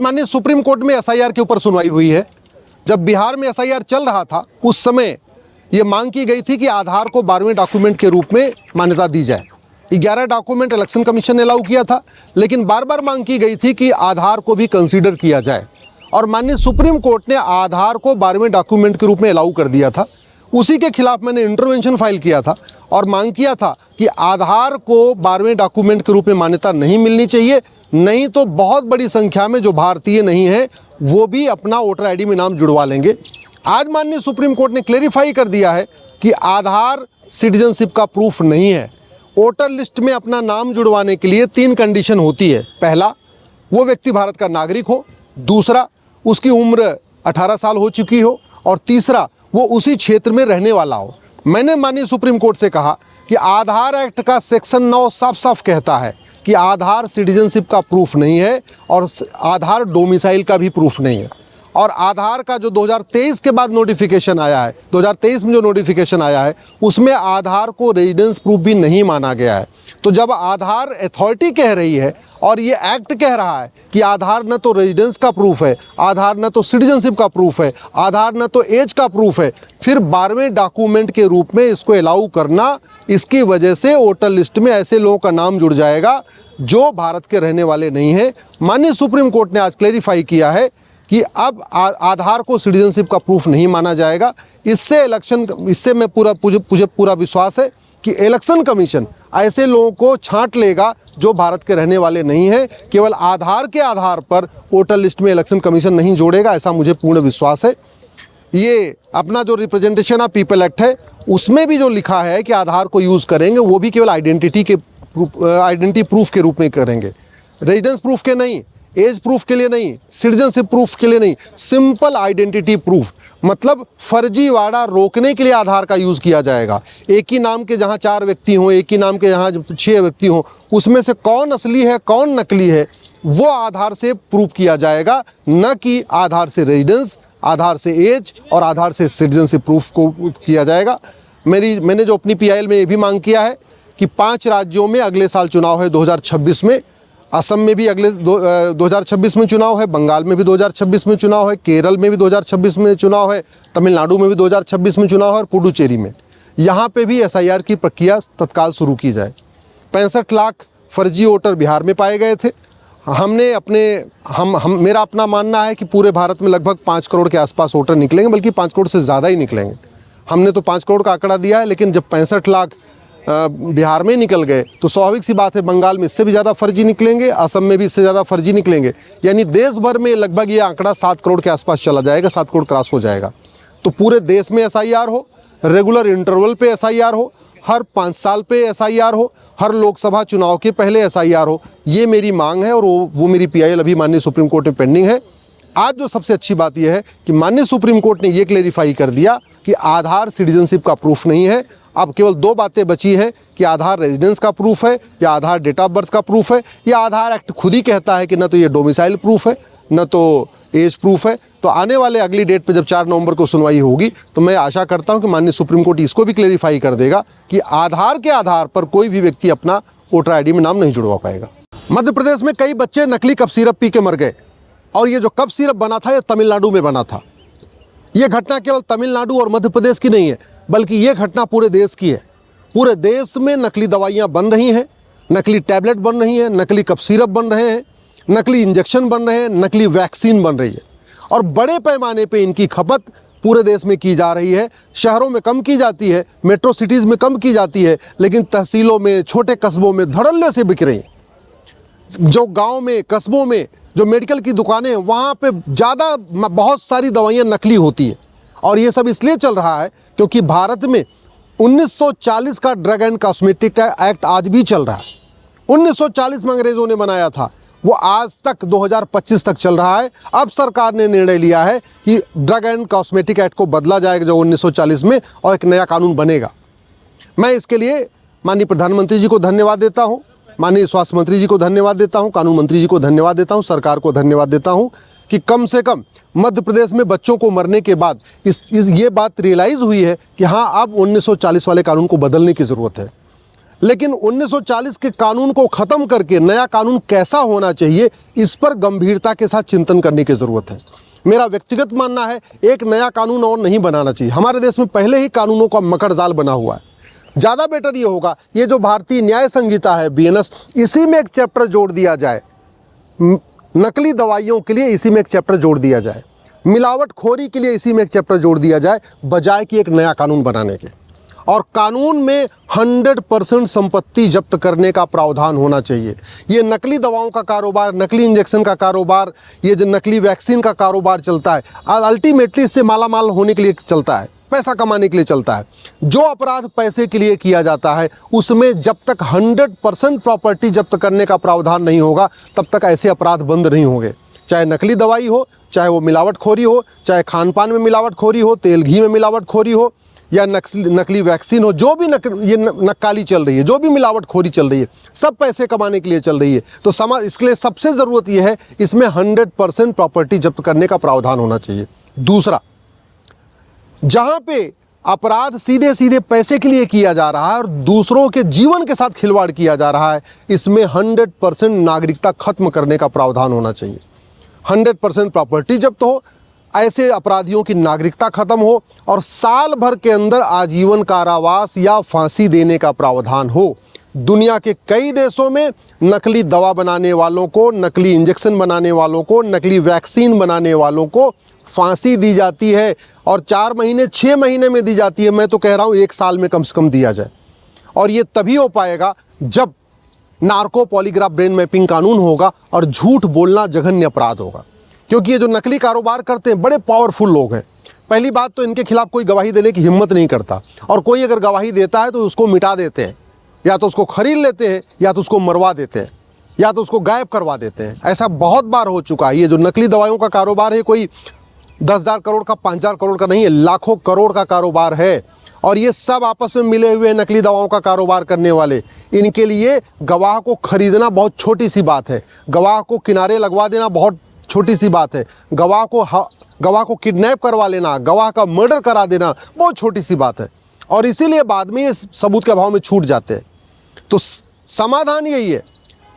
माननीय supreme court में SIR के ऊपर सुनवाई हुई है। जब बिहार में एसआईआर चल रहा था उस समय ये मांग की गई थी कि आधार को 12वें डॉक्यूमेंट के रूप में मान्यता दी जाए। 11 डॉक्यूमेंट इलेक्शन कमीशन ने अलाउ किया था, लेकिन बार बार मांग की गई थी कि आधार को भी कंसीडर किया जाए और माननीय सुप्रीम कोर्ट ने आधार को 12वें डॉक्यूमेंट के रूप में अलाउ कर दिया था। उसी के खिलाफ मैंने इंटरवेंशन फाइल किया था और मांग किया था कि आधार को 12वें डॉक्यूमेंट के रूप में मान्यता नहीं मिलनी चाहिए, नहीं तो बहुत बड़ी संख्या में जो भारतीय नहीं है वो भी अपना वोटर आईडी में नाम जुड़वा लेंगे। आज माननीय सुप्रीम कोर्ट ने क्लेरिफाई कर दिया है कि आधार सिटीजनशिप का प्रूफ नहीं है। वोटर लिस्ट में अपना नाम जुड़वाने के लिए 3 कंडीशन होती है। पहला, वो व्यक्ति भारत का नागरिक हो, दूसरा, उसकी उम्र 18 साल हो चुकी हो और तीसरा, वो उसी क्षेत्र में रहने वाला हो। मैंने माननीय सुप्रीम कोर्ट से कहा कि आधार एक्ट का सेक्शन 9 साफ साफ कहता है कि आधार सिटीजनशिप का प्रूफ नहीं है और आधार डोमिसाइल का भी प्रूफ नहीं है। और आधार का जो 2023 के बाद नोटिफिकेशन आया है, 2023 में जो नोटिफिकेशन आया है उसमें आधार को रेजिडेंस प्रूफ भी नहीं माना गया है। तो जब आधार अथॉरिटी कह रही है और ये एक्ट कह रहा है कि आधार न तो रेजिडेंस का प्रूफ है, आधार न तो सिटीजनशिप का प्रूफ है, आधार न तो एज का प्रूफ है, फिर 12वें डॉक्यूमेंट के रूप में इसको अलाउ करना, इसकी वजह से वोटर लिस्ट में ऐसे लोगों का नाम जुड़ जाएगा जो भारत के रहने वाले नहीं हैं। माननीय सुप्रीम कोर्ट ने आज क्लेरिफाई किया है कि अब आधार को सिटीजनशिप का प्रूफ नहीं माना जाएगा। इससे मैं मुझे पूरा विश्वास है कि इलेक्शन कमीशन ऐसे लोगों को छांट लेगा जो भारत के रहने वाले नहीं हैं। केवल आधार के आधार पर वोटर लिस्ट में इलेक्शन कमीशन नहीं जोड़ेगा, ऐसा मुझे पूर्ण विश्वास है। ये अपना जो रिप्रेजेंटेशन ऑफ पीपल एक्ट है उसमें भी जो लिखा है कि आधार को यूज़ करेंगे वो भी केवल आइडेंटिटी प्रूफ के रूप में करेंगे, रेजिडेंस प्रूफ के नहीं, एज प्रूफ के लिए नहीं, सिटीजनशिप प्रूफ के लिए नहीं, सिंपल आइडेंटिटी प्रूफ। मतलब फर्जीवाड़ा रोकने के लिए आधार का यूज़ किया जाएगा। एक ही नाम के जहाँ 4 व्यक्ति हों, एक ही नाम के जहाँ 6 व्यक्ति हों, उसमें से कौन असली है कौन नकली है वो आधार से प्रूफ किया जाएगा, न कि आधार से रेजिडेंस, आधार से एज और आधार से सिटीजनशिप प्रूफ को किया जाएगा। मैंने जो अपनी PIL में ये भी मांग किया है कि 5 राज्यों में अगले साल चुनाव है 2026 में, असम में भी अगले 2026 में चुनाव है, बंगाल में भी 2026 में चुनाव है, केरल में भी 2026 में चुनाव है, तमिलनाडु में भी 2026 में चुनाव है और पुडुचेरी में। यहाँ पे भी SIR की प्रक्रिया तत्काल शुरू की जाए। 65 लाख फर्जी वोटर बिहार में पाए गए थे। मेरा अपना मानना है कि पूरे भारत में लगभग 5 करोड़ के आसपास वोटर निकलेंगे, बल्कि 5 करोड़ से ज़्यादा ही निकलेंगे। हमने तो 5 करोड़ का आंकड़ा दिया है, लेकिन जब 65 लाख बिहार में निकल गए तो स्वाभाविक सी बात है बंगाल में इससे भी ज़्यादा फर्जी निकलेंगे, असम में भी इससे ज़्यादा फर्जी निकलेंगे। यानी देश भर में लगभग ये आंकड़ा 7 करोड़ के आसपास चला जाएगा, 7 करोड़ क्रॉस हो जाएगा। तो पूरे देश में SIR हो, रेगुलर इंटरवल पे SIR हो, हर 5 साल पे SIR हो, हर लोकसभा चुनाव के पहले SIR हो, ये मेरी मांग है और वो मेरी PIL अभी माननीय सुप्रीम कोर्ट में पेंडिंग है। आज जो सबसे अच्छी बात यह है कि माननीय सुप्रीम कोर्ट ने ये क्लेरिफाई कर दिया कि आधार सिटीजनशिप का प्रूफ नहीं है। अब केवल 2 बातें बची हैं कि आधार रेजिडेंस का प्रूफ है या आधार डेट ऑफ बर्थ का प्रूफ है, या आधार एक्ट खुद ही कहता है कि न तो ये डोमिसाइल प्रूफ है न तो एज प्रूफ है। तो आने वाले अगली डेट पे जब 4 नवंबर को सुनवाई होगी तो मैं आशा करता हूं कि माननीय सुप्रीम कोर्ट इसको भी क्लेरिफाई कर देगा कि आधार के आधार पर कोई भी व्यक्ति अपना वोटर आईडी में नाम नहीं जुड़वा पाएगा। मध्य प्रदेश में कई बच्चे नकली कफ सिरप पी के मर गए और ये जो कफ सिरप बना था ये तमिलनाडु में बना था। ये घटना केवल तमिलनाडु और मध्य प्रदेश की नहीं है, बल्कि ये घटना पूरे देश की है। पूरे देश में नकली दवाइयाँ बन रही हैं, नकली टैबलेट बन रही हैं, नकली कफ सिरप बन रहे हैं, नकली इंजेक्शन बन रहे हैं, नकली वैक्सीन बन रही है और बड़े पैमाने पे इनकी खपत पूरे देश में की जा रही है। शहरों में कम की जाती है, मेट्रो सिटीज़ में कम की जाती है, लेकिन तहसीलों में, छोटे कस्बों में धड़ल्ले से बिक रही हैं। जो गांव में, कस्बों में जो मेडिकल की दुकानें हैं वहाँ पे ज़्यादा बहुत सारी दवाइयाँ नकली होती हैं। और ये सब इसलिए चल रहा है क्योंकि भारत में 1940 का ड्रग एंड कॉस्मेटिक एक्ट आज भी चल रहा है। 1940 में अंग्रेज़ों ने बनाया था, वो आज तक 2025 तक चल रहा है। अब सरकार ने निर्णय लिया है कि ड्रग एंड कॉस्मेटिक एक्ट को बदला जाएगा जो 1940 में, और एक नया कानून बनेगा। मैं इसके लिए माननीय प्रधानमंत्री जी को धन्यवाद देता हूँ, माननीय स्वास्थ्य मंत्री जी को धन्यवाद देता हूँ, कानून मंत्री जी को धन्यवाद देता हूँ, सरकार को धन्यवाद देता हूँ कि कम से कम मध्य प्रदेश में बच्चों को मरने के बाद ये बात रियलाइज़ हुई है कि हाँ, अब 1940 वाले कानून को बदलने की ज़रूरत है। लेकिन 1940 के कानून को ख़त्म करके नया कानून कैसा होना चाहिए, इस पर गंभीरता के साथ चिंतन करने की ज़रूरत है। मेरा व्यक्तिगत मानना है एक नया कानून और नहीं बनाना चाहिए। हमारे देश में पहले ही कानूनों का मकड़जाल बना हुआ है। ज़्यादा बेटर ये होगा, ये जो भारतीय न्याय संहिता है BNS, इसी में एक चैप्टर जोड़ दिया जाए, नकली दवाइयों के लिए इसी में एक चैप्टर जोड़ दिया जाए, मिलावटखोरी के लिए इसी में एक चैप्टर जोड़ दिया जाए, बजाय कि एक नया कानून बनाने के। और कानून में 100% संपत्ति जब्त करने का प्रावधान होना चाहिए। ये नकली दवाओं का कारोबार, नकली इंजेक्शन का कारोबार, ये जो नकली वैक्सीन का कारोबार चलता है, अल्टीमेटली इससे मालामाल होने के लिए चलता है, पैसा कमाने के लिए चलता है। जो अपराध पैसे के लिए किया जाता है, उसमें जब तक 100% प्रॉपर्टी जब्त करने का प्रावधान नहीं होगा, तब तक ऐसे अपराध बंद नहीं होंगे। चाहे नकली दवाई हो, चाहे वो मिलावटखोरी हो, चाहे खान पान में मिलावटखोरी हो, तेल घी में मिलावटखोरी हो, या नकली वैक्सीन हो, जो भी ये नक्काली चल रही है, जो भी मिलावटखोरी चल रही है, सब पैसे कमाने के लिए चल रही है। तो समाज, इसके लिए सबसे ज़रूरत यह है, इसमें 100% प्रॉपर्टी जब्त करने का प्रावधान होना चाहिए। दूसरा, जहाँ पे अपराध सीधे सीधे पैसे के लिए किया जा रहा है और दूसरों के जीवन के साथ खिलवाड़ किया जा रहा है, इसमें 100% नागरिकता खत्म करने का प्रावधान होना चाहिए। 100% प्रॉपर्टी जब्त हो, ऐसे अपराधियों की नागरिकता खत्म हो, और साल भर के अंदर आजीवन कारावास या फांसी देने का प्रावधान हो। दुनिया के कई देशों में नकली दवा बनाने वालों को, नकली इंजेक्शन बनाने वालों को, नकली वैक्सीन बनाने वालों को फांसी दी जाती है, और 4 महीने 6 महीने में दी जाती है। मैं तो कह रहा हूँ 1 साल में कम से कम दिया जाए। और ये तभी हो पाएगा जब नार्को पॉलीग्राफ ब्रेन मैपिंग कानून होगा और झूठ बोलना जघन्य अपराध होगा। क्योंकि ये जो नकली कारोबार करते हैं बड़े पावरफुल लोग हैं। पहली बात तो इनके खिलाफ कोई गवाही देने की हिम्मत नहीं करता, और कोई अगर गवाही देता है तो उसको मिटा देते हैं, या तो उसको खरीद लेते हैं, या तो उसको मरवा देते हैं, या तो उसको गायब करवा देते हैं। ऐसा बहुत बार हो चुका है। ये जो नकली दवाइयों का कारोबार है, कोई 10,000 करोड़ का, 5,000 करोड़ का नहीं है, लाखों करोड़ का कारोबार है। और ये सब आपस में मिले हुए नकली दवाओं का कारोबार करने वाले, इनके लिए गवाह को खरीदना बहुत छोटी सी बात है, गवाह को किनारे लगवा देना बहुत छोटी सी बात है, गवाह को किडनैप करवा लेना, गवाह का मर्डर करा देना बहुत छोटी सी बात है। और इसीलिए बाद में ये सबूत के अभाव में छूट जाते हैं। तो समाधान यही है,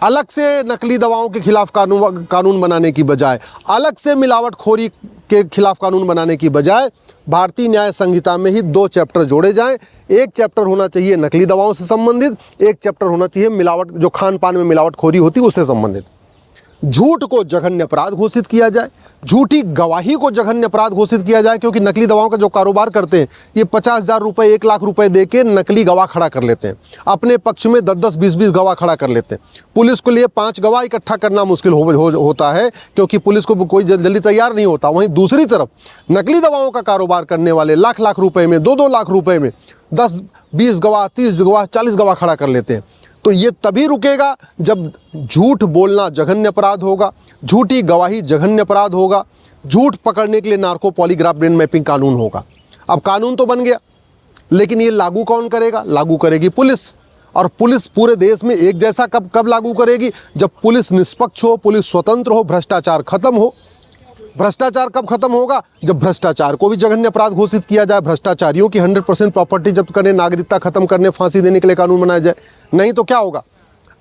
अलग से नकली दवाओं के खिलाफ कानून बनाने की बजाय, अलग से मिलावटखोरी के खिलाफ कानून बनाने की बजाय, भारतीय न्याय संहिता में ही 2 चैप्टर जोड़े जाएं। एक चैप्टर होना चाहिए नकली दवाओं से संबंधित, एक चैप्टर होना चाहिए मिलावट, जो खान पान में मिलावटखोरी होती है उससे संबंधित। झूठ को जघन्य अपराध घोषित किया जाए, झूठी गवाही को जघन्य अपराध घोषित किया जाए। क्योंकि नकली दवाओं का जो कारोबार करते हैं, ये 50,000 रुपये, 1 लाख रुपए दे के नकली गवाह खड़ा कर लेते हैं, अपने पक्ष में 10-10, 20-20 गवाह खड़ा कर लेते हैं। पुलिस के लिए 5 गवाह इकट्ठा करना मुश्किल होता है, क्योंकि पुलिस को कोई जल्दी तैयार नहीं होता। वहीं दूसरी तरफ नकली दवाओं का कारोबार करने वाले लाख रुपए में, 2-2 लाख रुपए में 10-20 गवाह, 30 गवाह, 40 गवाह खड़ा कर लेते हैं। तो ये तभी रुकेगा जब झूठ बोलना जघन्य अपराध होगा, झूठी गवाही जघन्य अपराध होगा, झूठ पकड़ने के लिए नार्को पॉलीग्राफ ब्रेन मैपिंग कानून होगा। अब कानून तो बन गया, लेकिन ये लागू कौन करेगा? लागू करेगी पुलिस। और पुलिस पूरे देश में एक जैसा कब लागू करेगी? जब पुलिस निष्पक्ष हो, पुलिस स्वतंत्र हो, भ्रष्टाचार खत्म हो। भ्रष्टाचार कब खत्म होगा? जब भ्रष्टाचार को भी जघन्य अपराध घोषित किया जाए, भ्रष्टाचारियों की 100% प्रॉपर्टी जब्त करने, नागरिकता खत्म करने, फांसी देने के लिए कानून बनाया जाए। नहीं तो क्या होगा?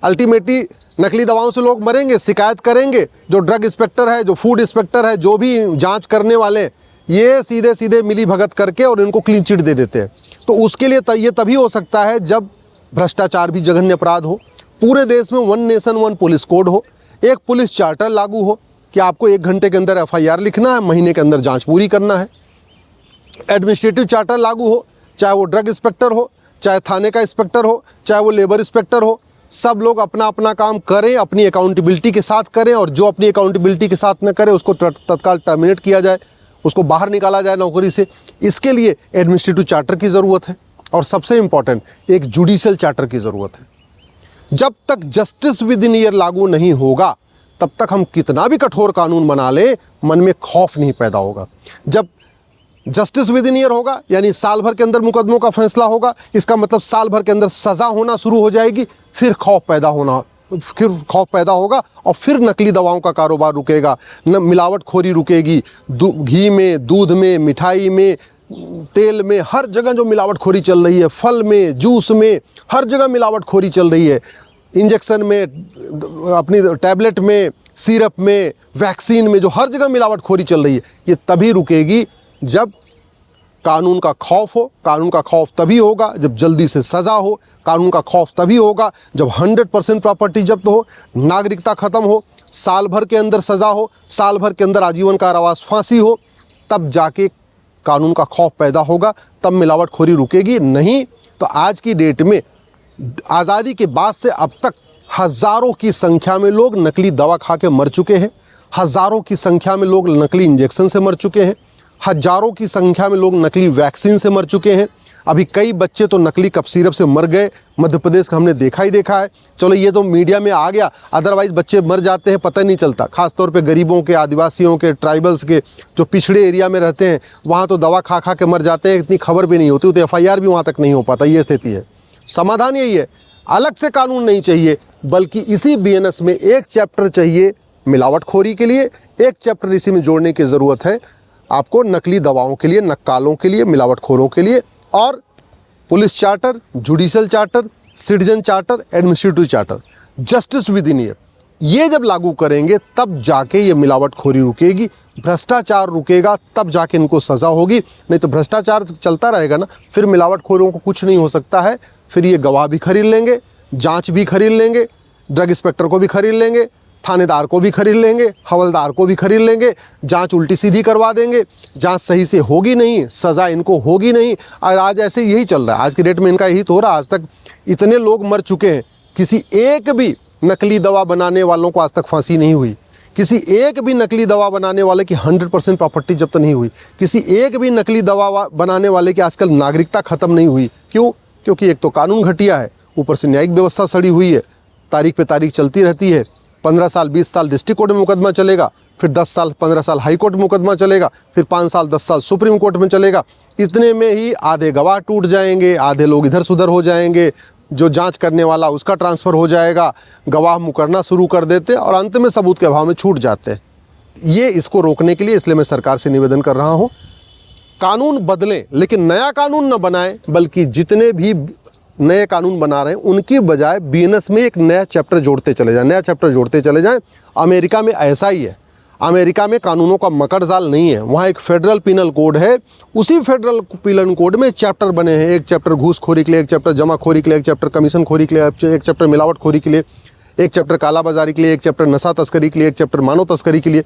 अल्टीमेटली नकली दवाओं से लोग मरेंगे, शिकायत करेंगे। जो ड्रग इंस्पेक्टर है, जो फूड इंस्पेक्टर है, जो भी जांच करने वाले, ये सीधे सीधे मिली भगत करके और इनको क्लीन चिट दे देते हैं। तो उसके लिए ये तभी हो सकता है जब भ्रष्टाचार भी जघन्य अपराध हो, पूरे देश में 1 नेशन 1 पुलिस कोड हो, एक पुलिस चार्टर लागू हो कि आपको 1 घंटे के अंदर FIR लिखना है, महीने के अंदर जांच पूरी करना है। एडमिनिस्ट्रेटिव चार्टर लागू हो, चाहे वो ड्रग इंस्पेक्टर हो, चाहे थाने का इंस्पेक्टर हो, चाहे वो लेबर इंस्पेक्टर हो, सब लोग अपना अपना काम करें, अपनी अकाउंटेबिलिटी के साथ करें, और जो अपनी अकाउंटेबिलिटी के साथ न करे उसको तत्काल टर्मिनेट किया जाए, उसको बाहर निकाला जाए नौकरी से। इसके लिए एडमिनिस्ट्रेटिव चार्टर की ज़रूरत है, और सबसे इम्पॉर्टेंट एक जुडिशियल चार्टर की ज़रूरत है। जब तक जस्टिस विद इन ईयर लागू नहीं होगा, तब तक हम कितना भी कठोर कानून बना लें, मन में खौफ नहीं पैदा होगा। जब जस्टिस विद इन ईयर होगा, यानी साल भर के अंदर मुकदमों का फैसला होगा, इसका मतलब साल भर के अंदर सज़ा होना शुरू हो जाएगी, फिर खौफ पैदा होगा, और फिर नकली दवाओं का कारोबार रुकेगा, मिलावटखोरी रुकेगी, घी में, दूध में, मिठाई में, तेल में, हर जगह जो मिलावटखोरी चल रही है, फल में, जूस में, हर जगह मिलावटखोरी चल रही है। इंजेक्शन में, अपनी टैबलेट में, सिरप में, वैक्सीन में, जो हर जगह मिलावटखोरी चल रही है, ये तभी रुकेगी जब कानून का खौफ हो। कानून का खौफ तभी होगा जब जल्दी से सज़ा हो। कानून का खौफ तभी होगा जब 100% प्रॉपर्टी जब्त हो, नागरिकता ख़त्म हो, साल भर के अंदर सज़ा हो, साल भर के अंदर आजीवन कारावास, फांसी हो, तब जाके कानून का खौफ पैदा होगा, तब मिलावटखोरी रुकेगी। नहीं तो आज की डेट में, आज़ादी के बाद से अब तक हज़ारों की संख्या में लोग नकली दवा खा के मर चुके हैं, हज़ारों की संख्या में लोग नकली इंजेक्शन से मर चुके हैं, हज़ारों की संख्या में लोग नकली वैक्सीन से मर चुके हैं। अभी कई बच्चे तो नकली कफ सिरप से मर गए, मध्य प्रदेश का हमने देखा ही देखा है। चलो ये तो मीडिया में आ गया, अदरवाइज़ बच्चे मर जाते हैं, पता ही नहीं चलता। ख़ासतौर पे गरीबों के, आदिवासियों के, ट्राइबल्स के, जो पिछड़े एरिया में रहते हैं, वहाँ तो दवा खा खा के मर जाते हैं, इतनी खबर भी नहीं होती, तो FIR भी वहाँ तक नहीं हो पाता। ये स्थिति है। समाधान यही है, अलग से कानून नहीं चाहिए, बल्कि इसी BNS में एक चैप्टर चाहिए मिलावटखोरी के लिए, एक चैप्टर इसी में जोड़ने की ज़रूरत है आपको नकली दवाओं के लिए, नक्कालों के लिए, मिलावटखोरों के लिए। और police charter, judicial charter, citizen charter, administrative charter, justice with in year, ये जब लागू करेंगे तब जाके ये मिलावटखोरी रुकेगी, भ्रष्टाचार रुकेगा, तब जाके इनको सज़ा होगी। नहीं तो भ्रष्टाचार चलता रहेगा ना, फिर मिलावटखोरों को कुछ नहीं हो सकता है। फिर ये गवाह भी खरीद लेंगे, जांच भी खरीद लेंगे, ड्रग इंस्पेक्टर को भी खरीद लेंगे, थानेदार को भी खरीद लेंगे, हवलदार को भी खरीद लेंगे, जांच उल्टी सीधी करवा देंगे, जांच सही से होगी नहीं, सज़ा इनको होगी नहीं। और आज ऐसे यही चल रहा है, आज की डेट में इनका यही तो हो रहा है। आज तक इतने लोग मर चुके हैं, किसी एक भी नकली दवा बनाने वालों को आज तक फांसी नहीं हुई, किसी एक भी नकली दवा बनाने वाले की 100% प्रॉपर्टी जब्त नहीं हुई, किसी एक भी नकली दवा बनाने वाले की आजकल नागरिकता ख़त्म नहीं हुई। क्यों? क्योंकि एक तो कानून घटिया है, ऊपर से न्यायिक व्यवस्था सड़ी हुई है, तारीख पे तारीख चलती रहती है। 15 साल 20 साल डिस्ट्रिक्ट कोर्ट में मुकदमा चलेगा, फिर 10 साल 15 साल हाई कोर्ट में मुकदमा चलेगा, फिर 5 साल 10 साल सुप्रीम कोर्ट में चलेगा। इतने में ही आधे गवाह टूट जाएंगे, आधे लोग इधर सुधर हो जाएंगे, जो जांच करने वाला उसका ट्रांसफ़र हो जाएगा, गवाह मुकरना शुरू कर देते और अंत में सबूत के अभाव में छूट जाते हैं। ये इसको रोकने के लिए इसलिए मैं सरकार से निवेदन कर रहा हूँ, कानून बदलें, लेकिन नया कानून न बनाएं, बल्कि जितने भी नए कानून बना रहे हैं उनकी बजाय BNS में एक नया चैप्टर जोड़ते चले जाएं, नया चैप्टर जोड़ते चले जाएं। अमेरिका में ऐसा ही है। अमेरिका में कानूनों का मकड़जाल नहीं है, वहाँ एक फेडरल पिनल कोड है, उसी फेडरल पिनल कोड में चैप्टर बने हैं। एक चैप्टर घूसखोरी के लिए, एक चैप्टर जमाखोरी के लिए, एक चैप्टर कमीशन खोरी के लिए, एक चैप्टर मिलावटखोरी के लिए, एक चैप्टर कालाबाजारी के लिए, एक चैप्टर नशा तस्करी के लिए, एक चैप्टर मानव तस्करी के लिए।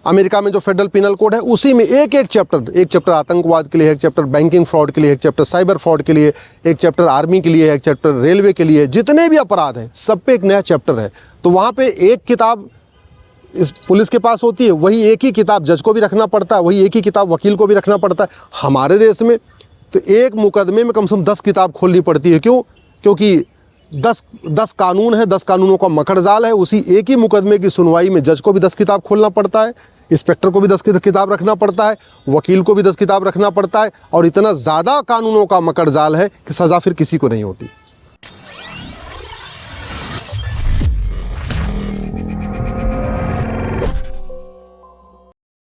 अमेरिका में जो फेडरल पिनल कोड है उसी में एक चैप्टर आतंकवाद के लिए, एक चैप्टर बैंकिंग फ्रॉड के लिए, एक चैप्टर साइबर फ्रॉड के लिए, एक चैप्टर आर्मी के लिए, एक चैप्टर रेलवे के लिए, जितने भी अपराध हैं सब पे एक नया चैप्टर है। तो वहाँ पे एक किताब इस पुलिस के पास होती है, वही एक ही किताब जज को भी रखना पड़ता है, वही एक ही किताब वकील को भी रखना पड़ता है। हमारे देश में तो एक मुकदमे में कम से कम 10 किताब खोलनी पड़ती है। क्यों? क्योंकि 10 कानून है, 10 कानूनों का मकड़जाल है। उसी एक ही मुकदमे की सुनवाई में जज को भी 10 किताब खोलना पड़ता है, इंस्पेक्टर को भी 10 किताब रखना पड़ता है, वकील को भी 10 किताब रखना पड़ता है, और इतना ज़्यादा कानूनों का मकड़जाल है कि सज़ा फिर किसी को नहीं होती।